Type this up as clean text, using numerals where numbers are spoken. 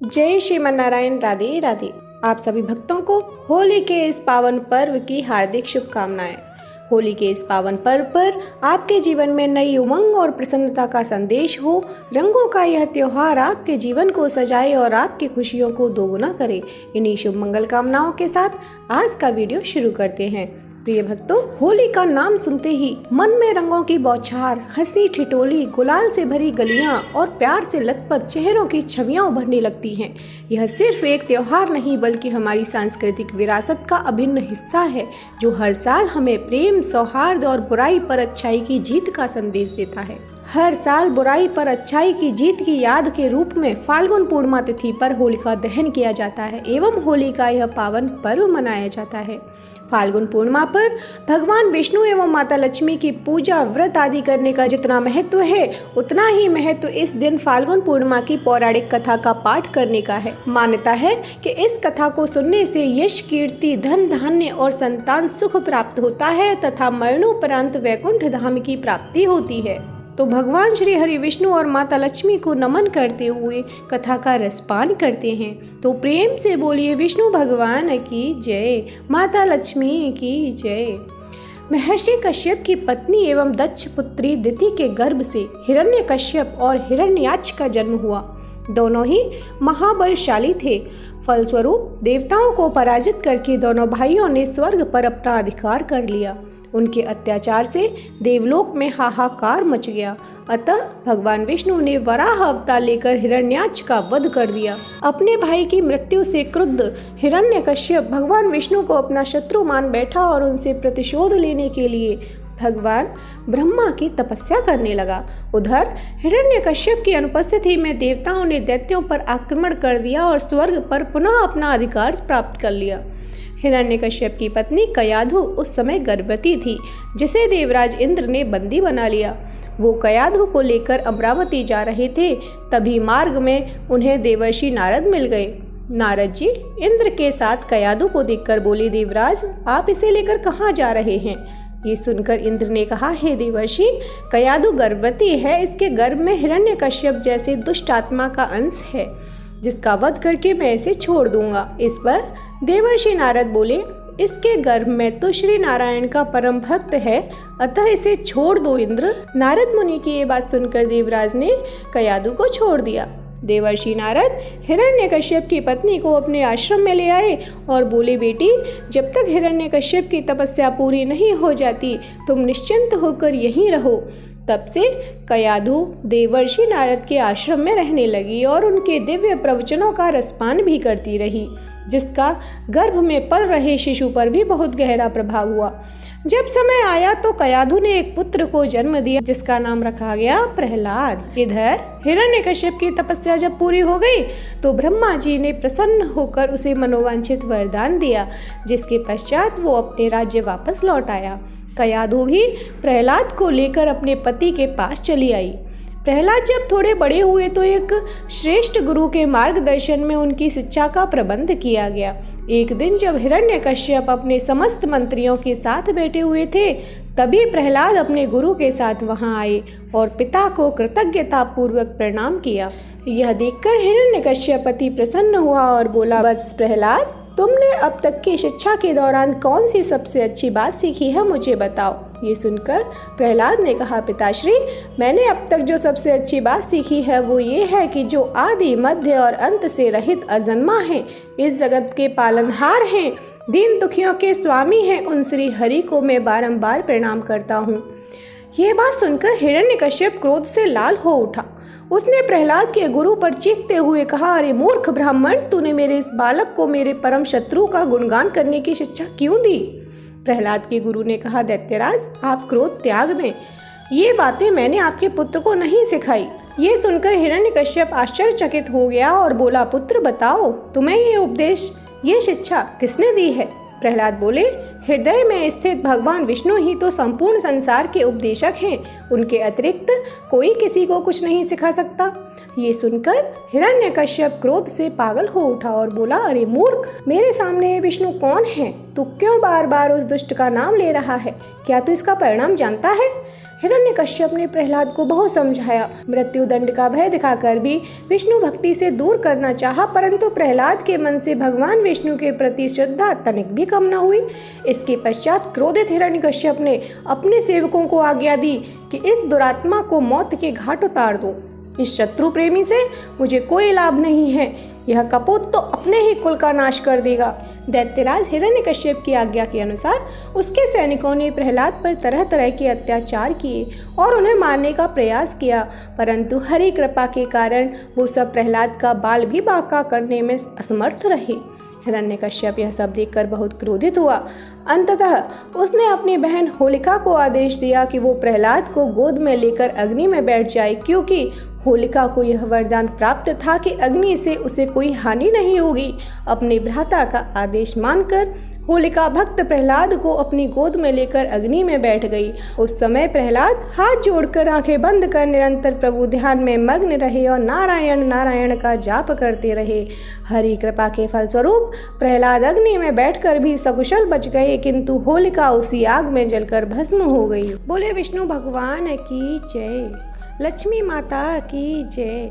जय श्रीमन्नारायण। राधे राधे। आप सभी भक्तों को होली के इस पावन पर्व की हार्दिक शुभकामनाएं। होली के इस पावन पर्व पर आपके जीवन में नई उमंग और प्रसन्नता का संदेश हो। रंगों का यह त्योहार आपके जीवन को सजाए और आपकी खुशियों को दोगुना करे। इन्हीं शुभ मंगल कामनाओं के साथ आज का वीडियो शुरू करते हैं। प्रिय भक्तों, होली का नाम सुनते ही मन में रंगों की बौछार, हंसी ठिठोली, गुलाल से भरी गलियां और प्यार से लथपथ चेहरों की छवियां उभरने लगती हैं। यह सिर्फ एक त्योहार नहीं बल्कि हमारी सांस्कृतिक विरासत का अभिन्न हिस्सा है, जो हर साल हमें प्रेम, सौहार्द और बुराई पर अच्छाई की जीत का संदेश देता है। हर साल बुराई पर अच्छाई की जीत की याद के रूप में फाल्गुन पूर्णिमा तिथि पर होलिका दहन किया जाता है एवं होली का यह पावन पर्व मनाया जाता है। फाल्गुन पूर्णिमा पर भगवान विष्णु एवं माता लक्ष्मी की पूजा, व्रत आदि करने का जितना महत्व है, उतना ही महत्व इस दिन फाल्गुन पूर्णिमा की पौराणिक कथा का पाठ करने का है। मान्यता है कि इस कथा को सुनने से यश, कीर्ति, धन धान्य और संतान सुख प्राप्त होता है तथा मरणोपरांत वैकुंठ धाम की प्राप्ति होती है। तो भगवान श्री हरि विष्णु और माता लक्ष्मी को नमन करते हुए कथा का रसपान करते हैं। तो प्रेम से बोलिए विष्णु भगवान की जय, माता लक्ष्मी की जय। महर्षि कश्यप की पत्नी एवं दक्ष पुत्री दिति के गर्भ से हिरण्यकश्यप और हिरण्याक्ष का जन्म हुआ। दोनों ही महाबलशाली थे। फलस्वरूप देवताओं को पराजित करके दोनों भाइयों ने स्वर्ग पर अपना अधिकार कर लिया। उनके अत्याचार से देवलोक में हाहाकार मच गया। अतः भगवान विष्णु ने वराह अवतार लेकर हिरण्याक्ष का वध कर दिया। अपने भाई की मृत्यु से क्रुद्ध हिरण्यकश्यप भगवान विष्णु को अपना शत्रु मान बैठा और उनसे प्रतिशोध लेने के लिए भगवान ब्रह्मा की तपस्या करने लगा। उधर हिरण्यकश्यप की अनुपस्थिति में देवताओं ने दैत्यों पर आक्रमण कर दिया और स्वर्ग पर पुनः अपना अधिकार प्राप्त कर लिया। हिरण्यकश्यप की पत्नी कयाधु उस समय गर्भवती थी, जिसे देवराज इंद्र ने बंदी बना लिया। वो कयाधु को लेकर अमरावती जा रहे थे। तभी मार्ग में उन्हें देवर्षि नारद मिल गए। नारद जी इंद्र के साथ कयाधु को देखकर बोले, देवराज आप इसे लेकर कहाँ जा रहे हैं? ये सुनकर इंद्र ने कहा, हे देवर्षि, कयाधु गर्भवती है। इसके गर्भ में हिरण्यकश्यप जैसे दुष्ट आत्मा का अंश है, जिसका वध करके मैं इसे छोड़ दूंगा। इस पर देवर्षि नारद बोले, इसके गर्भ में तो श्री नारायण का परम भक्त है, अतः इसे छोड़ दो इंद्र। नारद मुनि की ये बात सुनकर देवराज ने कयाधु को छोड़ दिया। देवर्षि नारद हिरण्यकश्यप की पत्नी को अपने आश्रम में ले आए और बोले, बेटी, जब तक हिरण्यकश्यप की तपस्या पूरी नहीं हो जाती तुम निश्चिंत होकर यहीं रहो। तब से कयाधु देवर्षि नारद के आश्रम में रहने लगी और उनके दिव्य प्रवचनों का रसपान भी करती रही, जिसका गर्भ में पल रहे शिशु पर भी बहुत गहरा प्रभाव हुआ। जब समय आया तो कयाधु ने एक पुत्र को जन्म दिया, जिसका नाम रखा गया प्रहलाद। इधर हिरण्यकश्यप की तपस्या जब पूरी हो गई तो ब्रह्मा जी ने प्रसन्न होकर उसे मनोवांछित वरदान दिया, जिसके पश्चात वो अपने राज्य वापस लौट आया। कयाधु भी प्रहलाद को लेकर अपने पति के पास चली आई। प्रहलाद जब थोड़े बड़े हुए तो एक श्रेष्ठ गुरु के मार्गदर्शन में उनकी शिक्षा का प्रबंध किया गया। एक दिन जब हिरण्यकश्यप अपने समस्त मंत्रियों के साथ बैठे हुए थे, तभी प्रहलाद अपने गुरु के साथ वहां आए और पिता को कृतज्ञता पूर्वक प्रणाम किया। यह देखकर हिरण्यकश्यप अति प्रसन्न हुआ और बोला, वत्स प्रहलाद, तुमने अब तक की शिक्षा के दौरान कौन सी सबसे अच्छी बात सीखी है, मुझे बताओ। ये सुनकर प्रहलाद ने कहा, पिताश्री, मैंने अब तक जो सबसे अच्छी बात सीखी है वो ये है कि जो आदि, मध्य और अंत से रहित अजन्मा है, इस जगत के पालनहार हैं, दीन दुखियों के स्वामी हैं, उन श्री हरि को मैं बारंबार प्रणाम करता हूँ। ये बात सुनकर हिरण्यकश्यप क्रोध से लाल हो उठा। उसने प्रहलाद के गुरु पर चीखते हुए कहा, अरे मूर्ख ब्राह्मण, तूने मेरे इस बालक को मेरे परम शत्रु का गुणगान करने की शिक्षा क्यों दी? प्रहलाद के गुरु ने कहा, दैत्यराज, आप क्रोध त्याग दें। ये बातें मैंने आपके पुत्र को नहीं सिखाई। ये सुनकर हिरण्यकश्यप आश्चर्यचकित हो गया और बोला, पुत्र बताओ, तुम्हें ये उपदेश, ये शिक्षा किसने दी है? प्रहलाद बोले, हृदय में स्थित भगवान विष्णु ही तो संपूर्ण संसार के उपदेशक हैं। उनके अतिरिक्त कोई किसी को कुछ नहीं सिखा सकता। ये सुनकर हिरण्यकश्यप क्रोध से पागल हो उठा और बोला, अरे मूर्ख, मेरे सामने विष्णु कौन है? तू क्यों बार बार उस दुष्ट का नाम ले रहा है? क्या तू इसका परिणाम जानता है? हिरण्यकश्यप ने प्रहलाद को बहुत समझाया, मृत्यु दंड का भय दिखाकर भी विष्णु भक्ति से दूर करना चाहा, परंतु प्रहलाद के मन से भगवान विष्णु के प्रति श्रद्धा तनिक भी कम न हुई। इसके पश्चात क्रोधित हिरण्यकश्यप ने अपने सेवकों को आज्ञा दी कि इस दुरात्मा को मौत के घाट उतार दो। इस शत्रु प्रेमी से मुझे कोई लाभ नहीं है, यह कपूत तो अपने ही कुल का नाश कर देगा। दैत्यराज हिरण्यकश्यप की आज्ञा के अनुसार उसके सैनिकों ने प्रहलाद पर तरह तरह के अत्याचार किए और उन्हें मारने का प्रयास किया, परंतु हरि कृपा के कारण वो सब प्रहलाद का बाल भी बांका करने में असमर्थ रहे। हिरण्यकश्यप यह सब देखकर बहुत क्रोधित हुआ। अंततः उसने अपनी बहन होलिका को आदेश दिया कि वो प्रहलाद को गोद में लेकर अग्नि में बैठ जाए, क्योंकि होलिका को यह वरदान प्राप्त था कि अग्नि से उसे कोई हानि नहीं होगी। अपने भ्राता का आदेश मानकर होलिका भक्त प्रहलाद को अपनी गोद में लेकर अग्नि में बैठ गई। उस समय प्रहलाद हाथ जोड़कर आंखें बंद कर निरंतर प्रभु ध्यान में मग्न रहे और नारायण नारायण का जाप करते रहे। हरि कृपा के फलस्वरूप प्रहलाद अग्नि में बैठकर भी सकुशल बच गए, किंतु होलिका उसी आग में जलकर भस्म हो गई। बोले विष्णु भगवान की जय, लक्ष्मी माता की जय।